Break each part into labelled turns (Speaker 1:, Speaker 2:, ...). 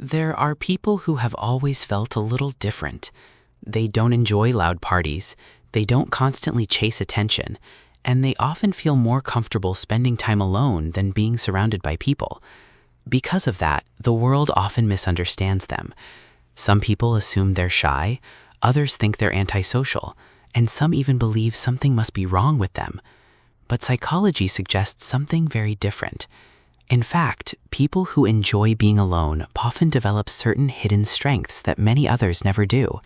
Speaker 1: There are people who have always felt a little different. They don't enjoy loud parties, they don't constantly chase attention, and they often feel more comfortable spending time alone than being surrounded by people. Because of that, the world often misunderstands them. Some people assume they're shy, others think they're antisocial, and some even believe something must be wrong with them. But psychology suggests something very different. In fact, people who enjoy being alone often develop certain hidden strengths that many others never do.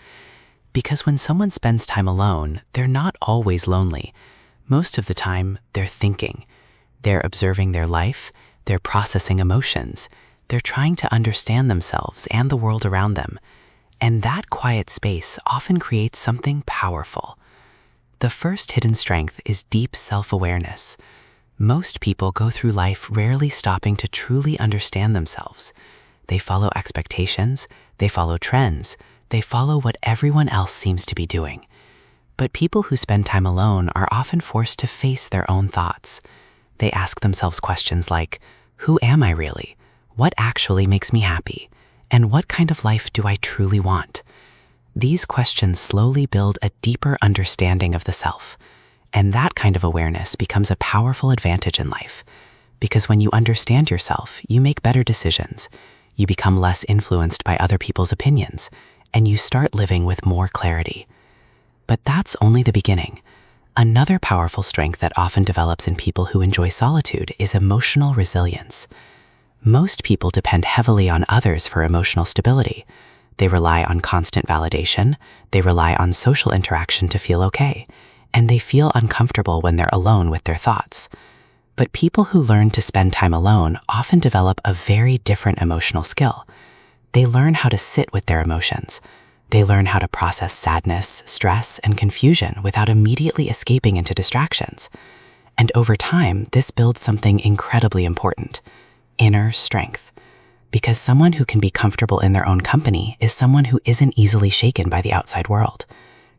Speaker 1: Because when someone spends time alone, they're not always lonely. Most of the time, they're thinking. They're observing their life, they're processing emotions, they're trying to understand themselves and the world around them. And that quiet space often creates something powerful. The first hidden strength is deep self-awareness. Most people go through life rarely stopping to truly understand themselves. They follow expectations, they follow trends, they follow what everyone else seems to be doing. But people who spend time alone are often forced to face their own thoughts. They ask themselves questions like, who am I really? What actually makes me happy? And what kind of life do I truly want? These questions slowly build a deeper understanding of the self. And that kind of awareness becomes a powerful advantage in life. Because when you understand yourself, you make better decisions, you become less influenced by other people's opinions, and you start living with more clarity. But that's only the beginning. Another powerful strength that often develops in people who enjoy solitude is emotional resilience. Most people depend heavily on others for emotional stability. They rely on constant validation, they rely on social interaction to feel okay, and they feel uncomfortable when they're alone with their thoughts. But people who learn to spend time alone often develop a very different emotional skill. They learn how to sit with their emotions. They learn how to process sadness, stress, and confusion without immediately escaping into distractions. And over time, this builds something incredibly important: inner strength. Because someone who can be comfortable in their own company is someone who isn't easily shaken by the outside world.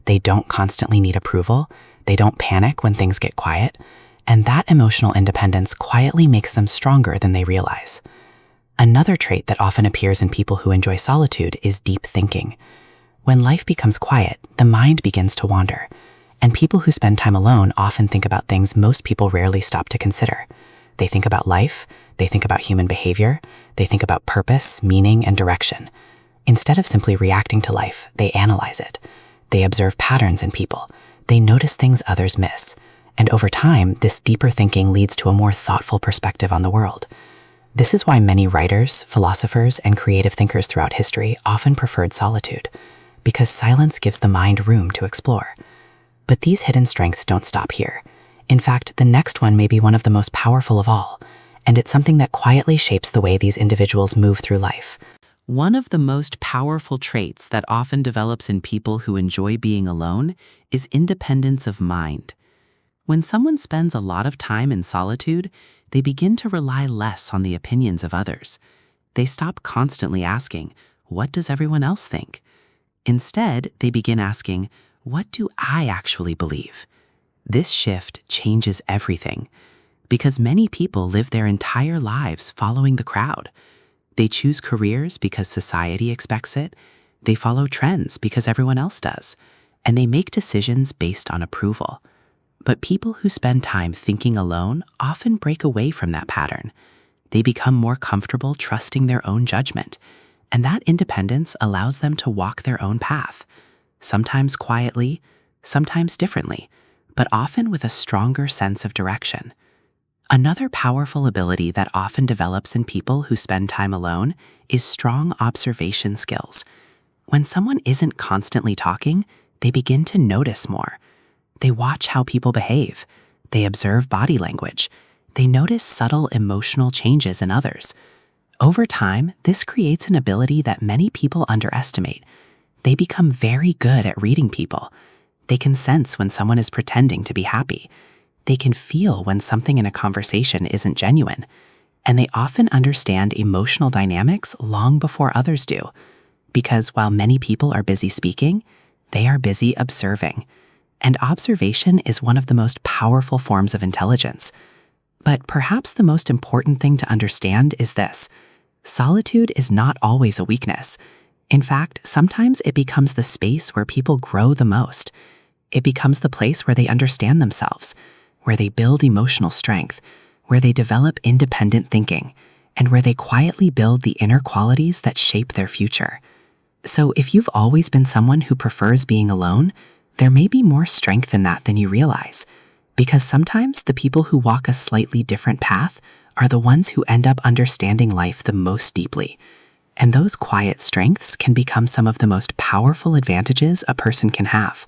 Speaker 1: They don't constantly need approval, they don't panic when things get quiet, and that emotional independence quietly makes them stronger than they realize. Another trait that often appears in people who enjoy solitude is deep thinking. When life becomes quiet, the mind begins to wander, and people who spend time alone often think about things most people rarely stop to consider. They think about life, they think about human behavior, they think about purpose, meaning, and direction. Instead of simply reacting to life, they analyze it. They observe patterns in people. They notice things others miss. And over time, this deeper thinking leads to a more thoughtful perspective on the world. This is why many writers, philosophers, and creative thinkers throughout history often preferred solitude, because silence gives the mind room to explore. But these hidden strengths don't stop here. In fact, the next one may be one of the most powerful of all, and it's something that quietly shapes the way these individuals move through life. One of the most powerful traits that often develops in people who enjoy being alone is independence of mind. When someone spends a lot of time in solitude, they begin to rely less on the opinions of others. They stop constantly asking, what does everyone else think? Instead, they begin asking, what do I actually believe? This shift changes everything, because many people live their entire lives following the crowd. They choose careers because society expects it, they follow trends because everyone else does, and they make decisions based on approval. But people who spend time thinking alone often break away from that pattern. They become more comfortable trusting their own judgment, and that independence allows them to walk their own path, sometimes quietly, sometimes differently, but often with a stronger sense of direction. Another powerful ability that often develops in people who spend time alone is strong observation skills. When someone isn't constantly talking, they begin to notice more. They watch how people behave. They observe body language. They notice subtle emotional changes in others. Over time, this creates an ability that many people underestimate. They become very good at reading people. They can sense when someone is pretending to be happy. They can feel when something in a conversation isn't genuine, and they often understand emotional dynamics long before others do. Because while many people are busy speaking, they are busy observing. And observation is one of the most powerful forms of intelligence. But perhaps the most important thing to understand is this:
Speaker 2: Solitude is not always a weakness. In fact, sometimes it becomes the space where people grow the most. It becomes the place where they understand themselves, where they build emotional strength, where they develop independent thinking, and where they quietly build the inner qualities that shape their future. So if you've always been someone who prefers being alone, there may be more strength in that than you realize, because sometimes the people who walk a slightly different path are the ones who end up understanding life the most deeply. And those quiet strengths can become some of the most powerful advantages a person can have.